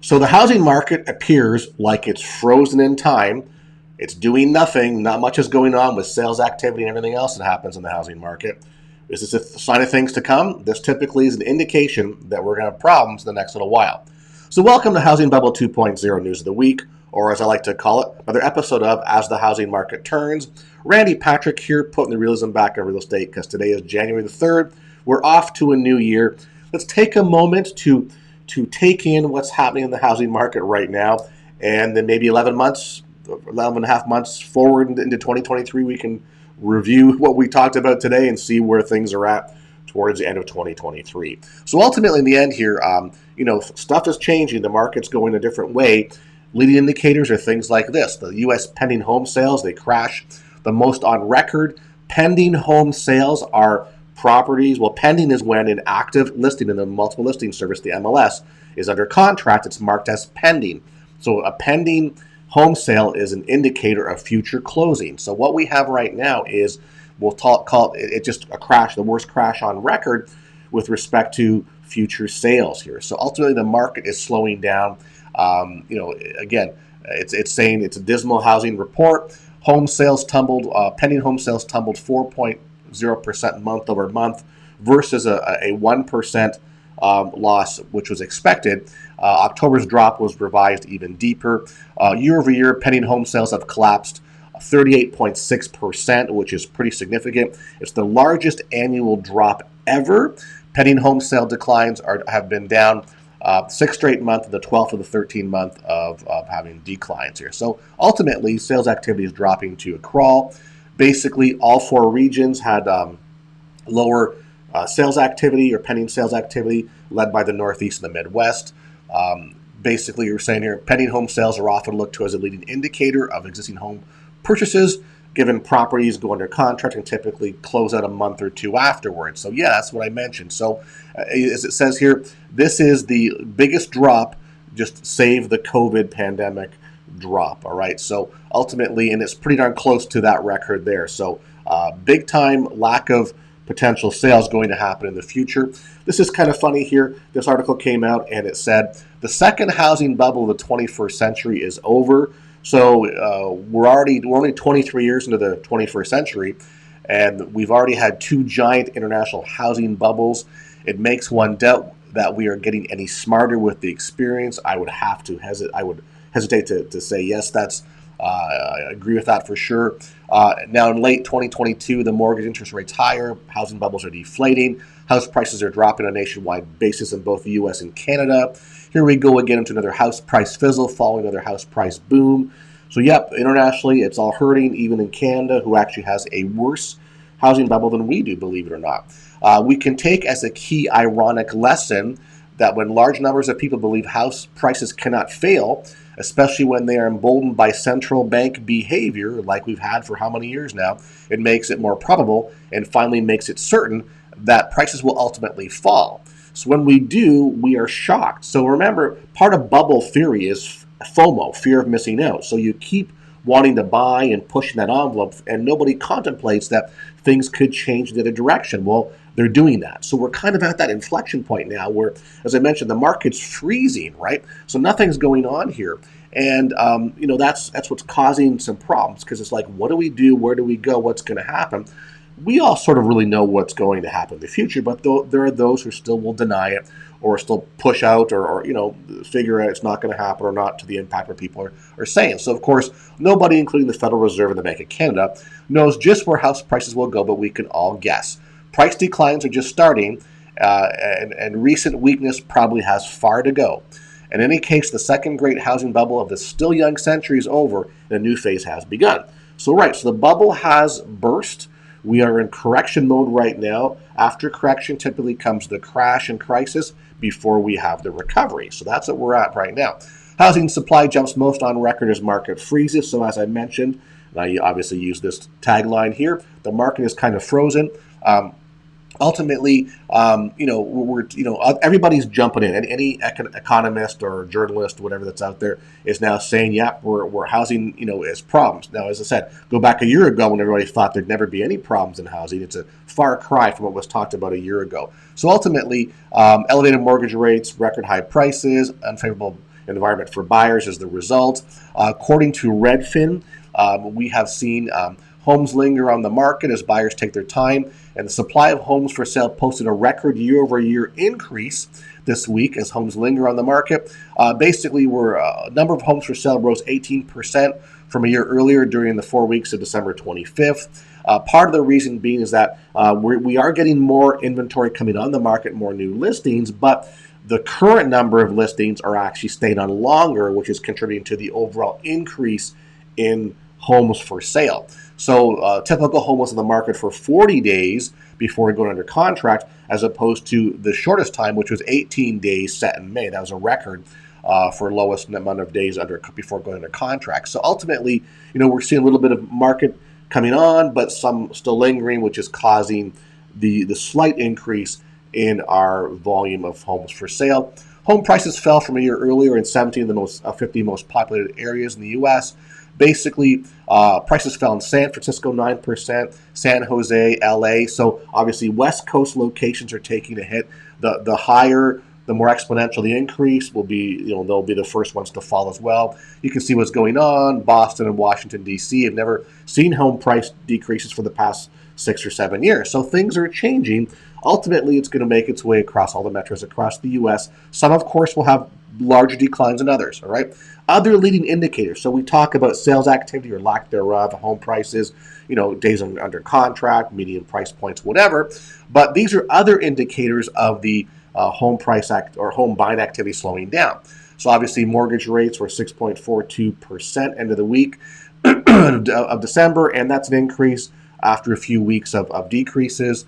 So the housing market appears like it's frozen in time. It's doing nothing. Not much is going on with sales activity and everything else that happens in the housing market. Is this a sign of things to come? This typically is an indication that we're going to have problems in the next little while. So welcome to Housing Bubble 2.0 News of the Week, or as I like to call it, another episode of As the Housing Market Turns. Randy Patrick here, putting the realism back in real estate, because today is January the 3rd. We're off to a new year. Let's take a moment to take in what's happening in the housing market right now, and then maybe 11 and a half months forward into 2023, we can review what we talked about today and see where things are at towards the end of 2023. So ultimately, in the end here, stuff is changing. The market's going a different way. Leading indicators are things like this. The U.S. pending home sales, they crash the most on record. Pending home sales are properties. Well, pending is when an active listing in the multiple listing service, the MLS, is under contract. It's marked as pending. So a pending home sale is an indicator of future closing. So what we have right now is, call it just a crash, the worst crash on record with respect to future sales here. So ultimately, the market is slowing down. Again, it's saying it's a dismal housing report. Home sales tumbled, pending home sales tumbled 4.0% month over month versus a 1% loss, which was expected. October's drop was revised even deeper. Year over year, pending home sales have collapsed 38.6%, which is pretty significant. It's the largest annual drop ever. Pending home sale declines have been down 6 straight months, the 12th of the 13th month of having declines here. So ultimately, sales activity is dropping to a crawl. Basically, all 4 regions had lower sales activity or pending sales activity, led by the Northeast and the Midwest. Basically, you're saying here, pending home sales are often looked to as a leading indicator of existing home purchases, given properties go under contract and typically close out a month or two afterwards. So yeah, that's what I mentioned. So as it says here, this is the biggest drop, just save the COVID pandemic drop. All right. So ultimately, and it's pretty darn close to that record there. So big time lack of potential sales going to happen in the future. This is kind of funny here. This article came out and it said the second housing bubble of the 21st century is over. So we're only 23 years into the 21st century, and we've already had 2 giant international housing bubbles. It makes one doubt that we are getting any smarter with the experience. I would hesitate to say yes. I agree with that for sure. Now in late 2022, the mortgage interest rate's higher, housing bubbles are deflating, house prices are dropping on a nationwide basis in both the U.S. and Canada. Here we go again into another house price fizzle following another house price boom. So yep, internationally it's all hurting, even in Canada, who actually has a worse housing bubble than we do, believe it or not. We can take as a key ironic lesson that when large numbers of people believe house prices cannot fail, especially when they are emboldened by central bank behavior, like we've had for how many years now, it makes it more probable and finally makes it certain that prices will ultimately fall. So when we do, we are shocked. So remember, part of bubble theory is FOMO, fear of missing out. So you keep wanting to buy and pushing that envelope, and nobody contemplates that things could change the other direction. Well, they're doing that. So we're kind of at that inflection point now where, as I mentioned, the market's freezing, right? So nothing's going on here. And, that's what's causing some problems, because it's like, what do we do? Where do we go? What's going to happen? We all sort of really know what's going to happen in the future, but there are those who still will deny it or still push out or figure out it's not going to happen or not to the impact where people are saying. So, of course, nobody, including the Federal Reserve and the Bank of Canada, knows just where house prices will go, but we can all guess. Price declines are just starting, and recent weakness probably has far to go. In any case, the second great housing bubble of the still young century is over, and a new phase has begun. So the bubble has burst. We are in correction mode right now. After correction, typically comes the crash and crisis before we have the recovery. So that's what we're at right now. Housing supply jumps most on record as market freezes. So as I mentioned, and I obviously use this tagline here, the market is kind of frozen. Ultimately, everybody's jumping in. And any economist or journalist, whatever that's out there, is now saying, "Yeah, we're housing, is problems." Now, as I said, go back a year ago when everybody thought there'd never be any problems in housing. It's a far cry from what was talked about a year ago. So ultimately, elevated mortgage rates, record high prices, unfavorable environment for buyers as the result. According to Redfin, we have seen homes linger on the market as buyers take their time, and the supply of homes for sale posted a record year-over-year increase this week as homes linger on the market. Basically, number of homes for sale rose 18% from a year earlier during the 4 weeks of December 25th. Part of the reason being is that we are getting more inventory coming on the market, more new listings, but the current number of listings are actually staying on longer, which is contributing to the overall increase in homes for sale. So typical home was on the market for 40 days before going under contract, as opposed to the shortest time, which was 18 days set in May. That was a record for lowest amount of days before going under contract. So ultimately, we're seeing a little bit of market coming on, but some still lingering, which is causing the slight increase in our volume of homes for sale. Home prices fell from a year earlier in 17 of the 50 most populated areas in the U.S. Basically, prices fell in San Francisco 9%, San Jose, LA. So obviously, West Coast locations are taking a hit. The higher, the more exponential the increase will be. They'll be the first ones to fall as well. You can see what's going on. Boston and Washington, D.C. have never seen home price decreases for the past 6 or 7 years. So things are changing. Ultimately, it's going to make its way across all the metros across the U.S. Some, of course, will have larger declines than others, all right? Other leading indicators. So we talk about sales activity or lack thereof, home prices, days under contract, median price points, whatever. But these are other indicators of the home price or home buying activity slowing down. So obviously, mortgage rates were 6.42% end of the week of December, and that's an increase after a few weeks of decreases.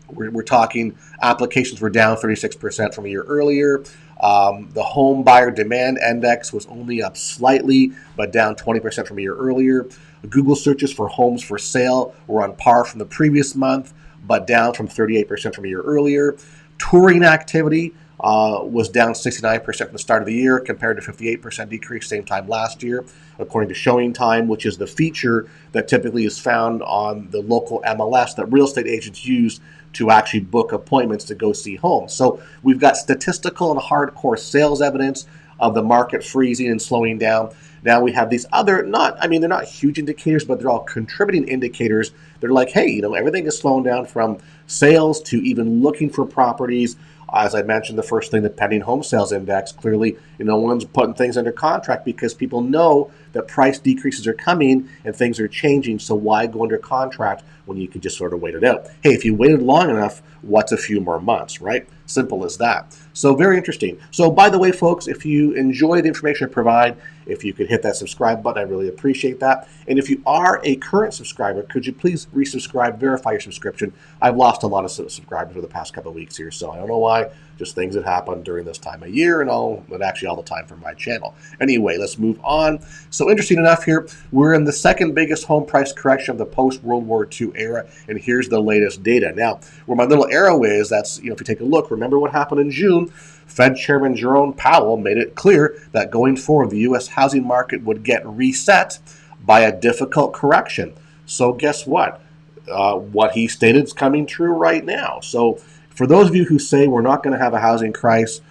We're talking applications were down 36% from a year earlier. The home buyer demand index was only up slightly, but down 20% from a year earlier. Google searches for homes for sale were on par from the previous month, but down from 38% from a year earlier. Touring activity was down 69% from the start of the year compared to 58% decrease same time last year, according to Showing Time, which is the feature that typically is found on the local MLS that real estate agents use to actually book appointments to go see homes. So we've got statistical and hardcore sales evidence of the market freezing and slowing down. Now we have these other, they're not huge indicators, but they're all contributing indicators. They're like, hey, everything is slowing down from sales to even looking for properties. As I mentioned, the first thing, the pending home sales index, clearly, no one's putting things under contract because people know that price decreases are coming and things are changing. So why go under contract when you can just sort of wait it out? Hey, if you waited long enough, what's a few more months, right? Simple as that. So very interesting. So by the way, folks, if you enjoy the information I provide, if you could hit that subscribe button, I really appreciate that. And if you are a current subscriber, could you please resubscribe, verify your subscription? I've lost a lot of subscribers over the past couple of weeks here, so I don't know why. Just things that happen during this time of year but actually all the time for my channel. Anyway, let's move on. So interesting enough here, we're in the second biggest home price correction of the post-World War II era, and here's the latest data. Now, where my little arrow is, that's, if you take a look, remember what happened in June? Fed Chairman Jerome Powell made it clear that going forward, the U.S. housing market would get reset by a difficult correction. So guess what? What he stated is coming true right now. So for those of you who say we're not going to have a housing crisis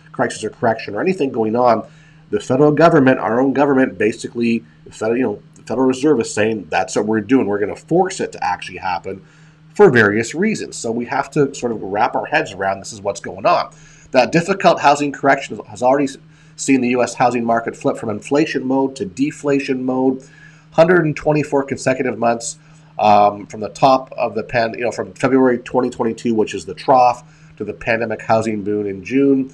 or correction or anything going on, the federal government, our own government, basically, the Federal Reserve is saying that's what we're doing. We're going to force it to actually happen for various reasons. So we have to sort of wrap our heads around this is what's going on. That difficult housing correction has already seen the U.S. housing market flip from inflation mode to deflation mode. 124 consecutive months from the top of the from February 2022, which is the trough, to the pandemic housing boom in June.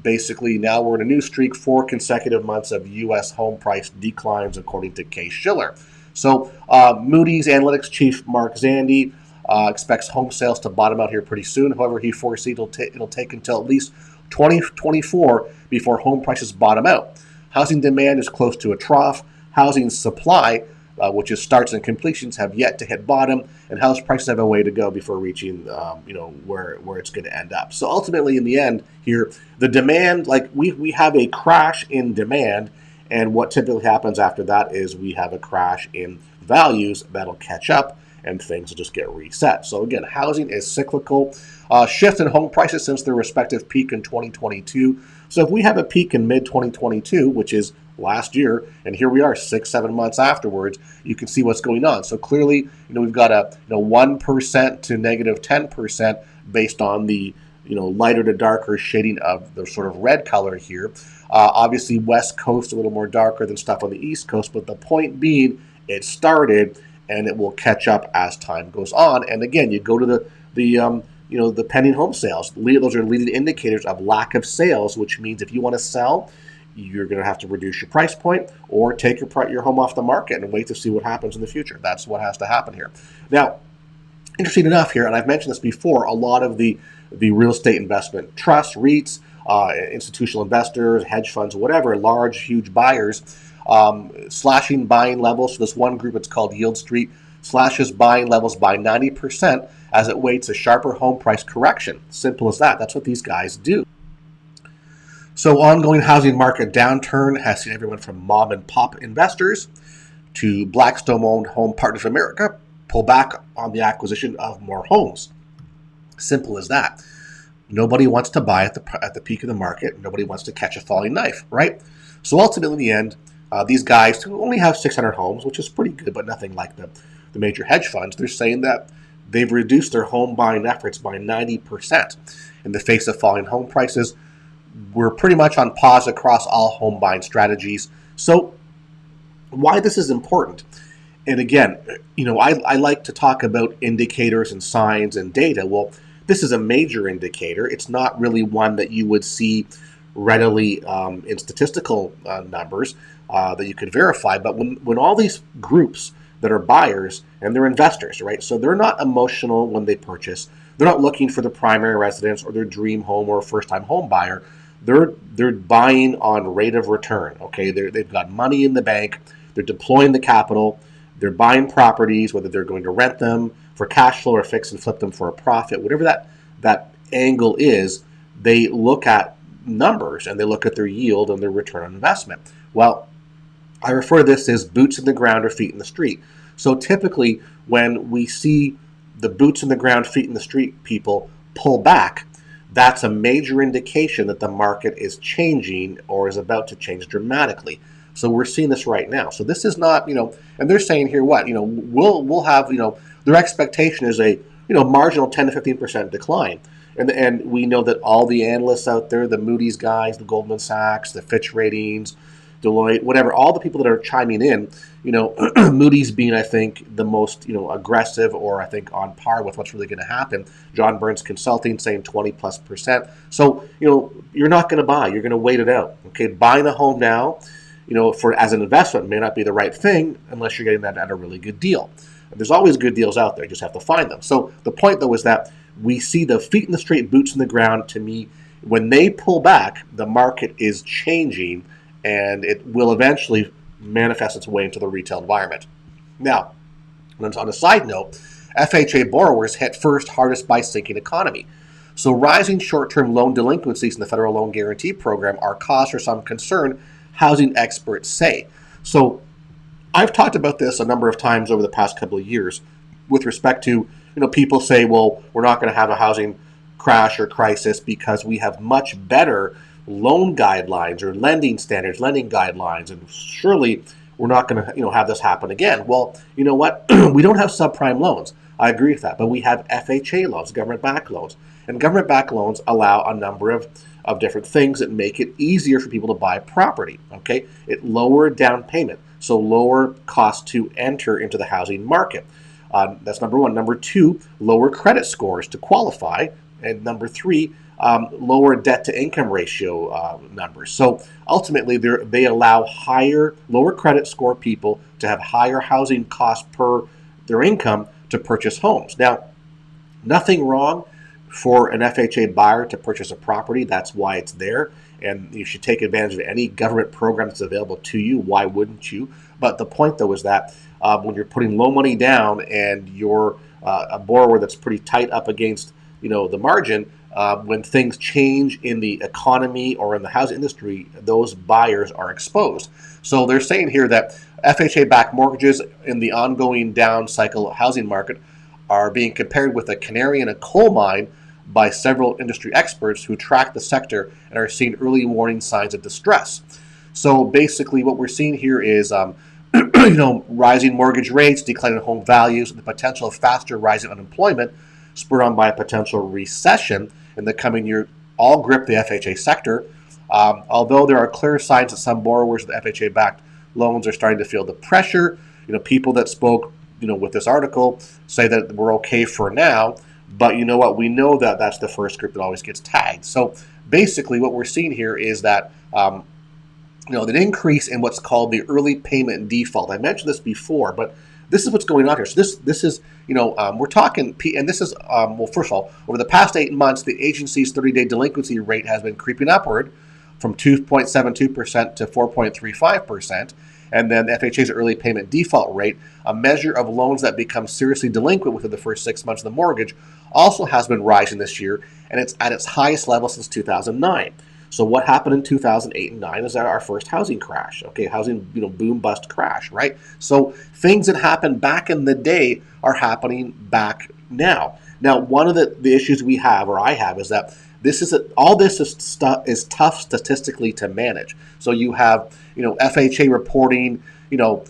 Basically, now we're in a new streak, 4 consecutive months of U.S. home price declines, according to Case-Shiller. So Moody's Analytics chief Mark Zandi expects home sales to bottom out here pretty soon. However, he foresees it'll take until at least 2024 before home prices bottom out. Housing demand is close to a trough. Housing supply, which is starts and completions, have yet to hit bottom, and house prices have a way to go before reaching, where it's going to end up. So ultimately, in the end, here the demand, we have a crash in demand, and what typically happens after that is we have a crash in values that'll catch up. and things will just get reset. So again, housing is cyclical. Shift in home prices since their respective peak in 2022. So if we have a peak in mid-2022, which is last year, and here we are 6-7 months afterwards, you can see what's going on. So clearly, we've got a 1% to negative 10% based on the lighter to darker shading of the sort of red color here. Obviously, West Coast a little more darker than stuff on the East Coast, but the point being, it started and it will catch up as time goes on. And again, you go to the pending home sales. Those are leading indicators of lack of sales, which means if you want to sell, you're going to have to reduce your price point or take your home off the market and wait to see what happens in the future. That's what has to happen here. Now, interesting enough here, and I've mentioned this before, a lot of the real estate investment trusts, REITs, institutional investors, hedge funds, whatever, large, huge buyers, slashing buying levels. So this one group, it's called Yield Street, slashes buying levels by 90% as it waits a sharper home price correction. Simple as that. That's what these guys do. So ongoing housing market downturn has seen everyone from mom and pop investors to Blackstone-owned Home Partners of America pull back on the acquisition of more homes. Simple as that. Nobody wants to buy at the peak of the market. Nobody wants to catch a falling knife, right? So ultimately, in the end, these guys who only have 600 homes, which is pretty good, but nothing like the major hedge funds, they're saying that they've reduced their home buying efforts by 90% in the face of falling home prices. We're pretty much on pause across all home buying strategies. So why this is important? And again, I like to talk about indicators and signs and data. Well, this is a major indicator. It's not really one that you would see readily in statistical numbers that you could verify. But when all these groups that are buyers and they're investors, right? So they're not emotional when they purchase. They're not looking for the primary residence or their dream home or a first-time home buyer. They're buying on rate of return. Okay, they've got money in the bank. They're deploying the capital. They're buying properties, whether they're going to rent them for cash flow or fix and flip them for a profit, whatever that angle is. They look at numbers and they look at their yield and their return on investment. Well, I refer to this as boots in the ground or feet in the street. So typically when we see the boots in the ground, feet in the street people pull back, that's a major indication that the market is changing or is about to change dramatically. So we're seeing this right now. So this is not, and they're saying here what, we'll have, their expectation is a, marginal 10 to 15% decline. And we know that all the analysts out there, the Moody's guys, the Goldman Sachs, the Fitch Ratings, Deloitte, whatever, all the people that are chiming in, Moody's being, I think, the most, aggressive or I think on par with what's really going to happen. John Burns Consulting saying 20+%. So, you're not going to buy. You're going to wait it out. Okay, buying a home now, for as an investment may not be the right thing unless you're getting that at a really good deal. There's always good deals out there. You just have to find them. So the point, though, is that we see the feet in the street, boots in the ground. To me, when they pull back, the market is changing, and it will eventually manifest its way into the retail environment. Now, on a side note, FHA borrowers hit first hardest by sinking economy. So rising short-term loan delinquencies in the Federal Loan Guarantee Program are cause for some concern, housing experts say. So I've talked about this a number of times over the past couple of years with respect to, people say, well, we're not going to have a housing crash or crisis because we have much better loan guidelines or lending standards, lending guidelines, and surely we're not going to, have this happen again. Well, you know what? We don't have subprime loans. I agree with that, but we have FHA loans, government-backed loans, and government-backed loans allow a number of different things that make it easier for people to buy property. Okay, it lower down payment, so lower cost to enter into the housing market. That's number one. Number two, lower credit scores to qualify, and number three, lower debt to income ratio numbers. So ultimately, they allow lower credit score people to have higher housing costs per their income to purchase homes. Now, nothing wrong for an FHA buyer to purchase a property. That's why it's there, and you should take advantage of any government program that's available to you. Why wouldn't you? But the point, though, is that when you're putting low money down and you're a borrower that's pretty tight up against the margin, when things change in the economy or in the housing industry, those buyers are exposed. So they're saying here that FHA-backed mortgages in the ongoing down cycle housing market are being compared with a canary in a coal mine by several industry experts who track the sector and are seeing early warning signs of distress. So basically what we're seeing here is rising mortgage rates, declining home values, and the potential of faster rising unemployment spurred on by a potential recession in the coming year all grip the FHA sector. Although there are clear signs that some borrowers with FHA-backed loans are starting to feel the pressure, people that spoke, with this article say that we're okay for now. But you know what? We know that that's the first group that always gets tagged. So basically, what we're seeing here is that an increase in what's called the early payment default. I mentioned this before, but this is what's going on here. So this is we're talking, and this is first of all, over the past 8 months, the agency's 30-day delinquency rate has been creeping upward from 2.72% to 4.35%. And then the FHA's early payment default rate, a measure of loans that become seriously delinquent within the first 6 months of the mortgage, also has been rising this year, and it's at its highest level since 2009. So what happened in 2008 and 9 is our first housing crash, housing boom bust crash, right? So things that happened back in the day are happening back now. Now, one of the issues we have, or I have, is that all this is tough statistically to manage. So you have FHA reporting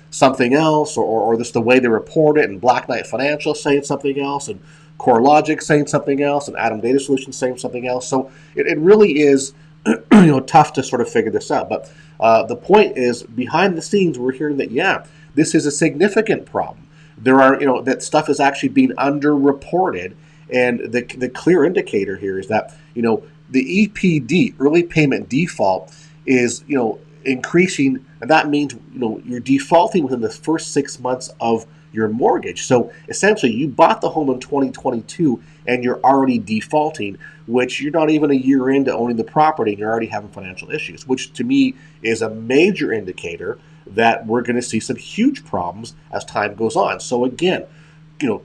something else, or just the way they report it, and Black Knight Financial saying something else, and CoreLogic saying something else, and Atom Data Solutions saying something else. So it really is tough to sort of figure this out. But the point is, behind the scenes, we're hearing that this is a significant problem. There are that stuff is actually being underreported, and the clear indicator here is that the EPD, early payment default, is increasing, and that means you're defaulting within the first 6 months of your mortgage. So essentially, you bought the home in 2022 and you're already defaulting, which you're not even a year into owning the property and you're already having financial issues, which to me is a major indicator that we're going to see some huge problems as time goes on. So again, the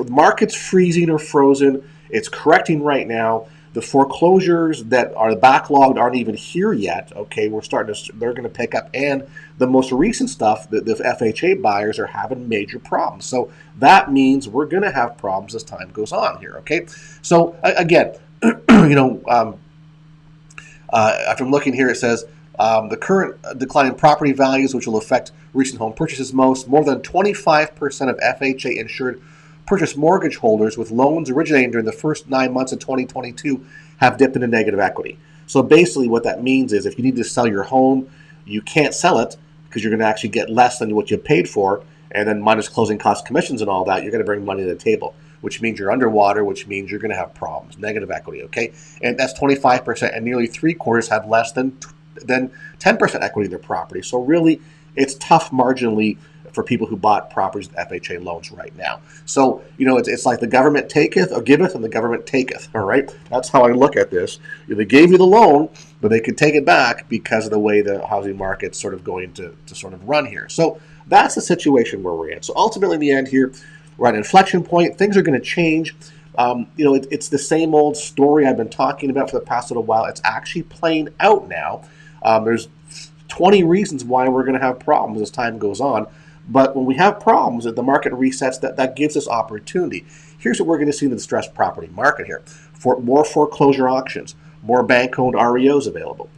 market's freezing or frozen. It's correcting right now. The foreclosures that are backlogged aren't even here yet. They're going to pick up. And the most recent stuff, the FHA buyers are having major problems. So that means we're going to have problems as time goes on here. So again, if I'm looking here, it says the current decline in property values, which will affect recent home purchases most. More than 25% of FHA insured purchase mortgage holders with loans originating during the first 9 months of 2022 have dipped into negative equity. So basically what that means is if you need to sell your home, you can't sell it because you're going to actually get less than what you paid for, and then minus closing costs, commissions, and all that, you're going to bring money to the table, which means you're underwater, which means you're going to have problems, negative equity, And that's 25%, and nearly 3/4 have less than 10% equity in their property. So really, it's tough marginally for people who bought properties with FHA loans right now. So, it's like the government taketh or giveth and the government taketh, all right? That's how I look at this. They gave you the loan, but they could take it back because of the way the housing market's sort of going to sort of run here. So that's the situation where we're in. So ultimately in the end here, we're at an inflection point. Things are going to change. It's the same old story I've been talking about for the past little while. It's actually playing out now. There's 20 reasons why we're going to have problems as time goes on. But when we have problems, if the market resets, that gives us opportunity. Here's what we're going to see in the distressed property market here. For more foreclosure auctions, more bank-owned REOs available.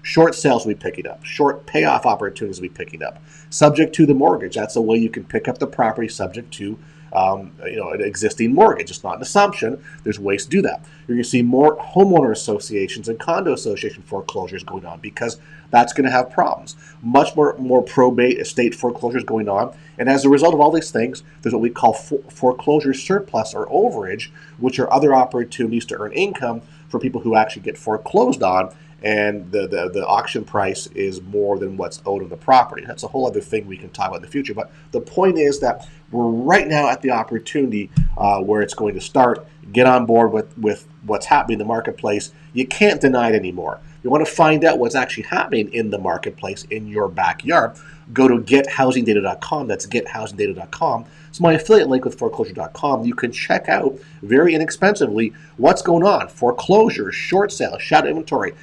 Short sales will be picking up. Short payoff opportunities will be picking up. Subject to the mortgage. That's the way you can pick up the property subject to an existing mortgage. It's not an assumption. There's ways to do that. You're going to see more homeowner associations and condo association foreclosures going on because that's going to have problems. Much more probate estate foreclosures going on. And as a result of all these things, there's what we call foreclosure surplus or overage, which are other opportunities to earn income for people who actually get foreclosed on, and the auction price is more than what's owed on the property. That's a whole other thing we can talk about in the future. But the point is that we're right now at the opportunity where it's going to start. Get on board with what's happening in the marketplace. You can't deny it anymore. You want to find out what's actually happening in the marketplace in your backyard, go to gethousingdata.com. That's gethousingdata.com. It's my affiliate link with foreclosure.com. You can check out very inexpensively what's going on. Foreclosures, short sales, shadow inventory,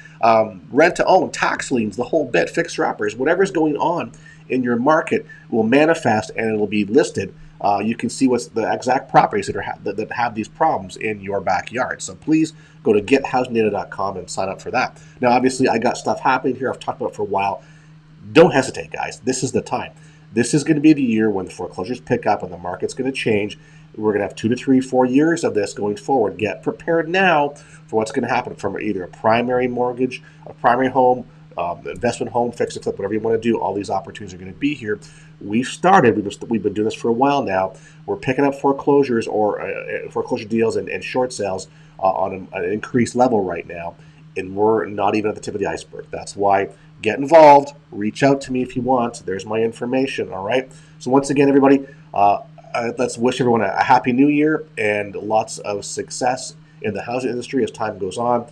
rent to own, tax liens, the whole bit, fixer-uppers, whatever's going on in your market will manifest and it'll be listed. You can see what's the exact properties that have these problems in your backyard. So please go to gethousingdata.com and sign up for that. Now, obviously, I got stuff happening here I've talked about for a while. Don't hesitate, guys. This is the time. This is going to be the year when the foreclosures pick up and the market's going to change. We're going to have 2 to 3, 4 years of this going forward. Get prepared now for what's going to happen from either a primary mortgage, a primary home, investment home, fix it, flip, whatever you want to do. All these opportunities are going to be here. We've been doing this for a while now. We're picking up foreclosures or foreclosure deals and short sales on an increased level right now, and we're not even at the tip of the iceberg. That's why get involved. Reach out to me if you want. There's my information, all right? So once again, everybody, let's wish everyone a happy new year and lots of success in the housing industry as time goes on.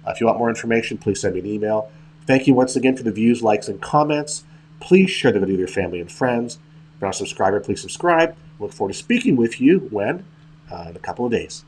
If you want more information, please send me an email. Thank you once again for the views, likes, and comments. Please share the video with your family and friends. If you're not a subscriber, please subscribe. Look forward to speaking with you in a couple of days.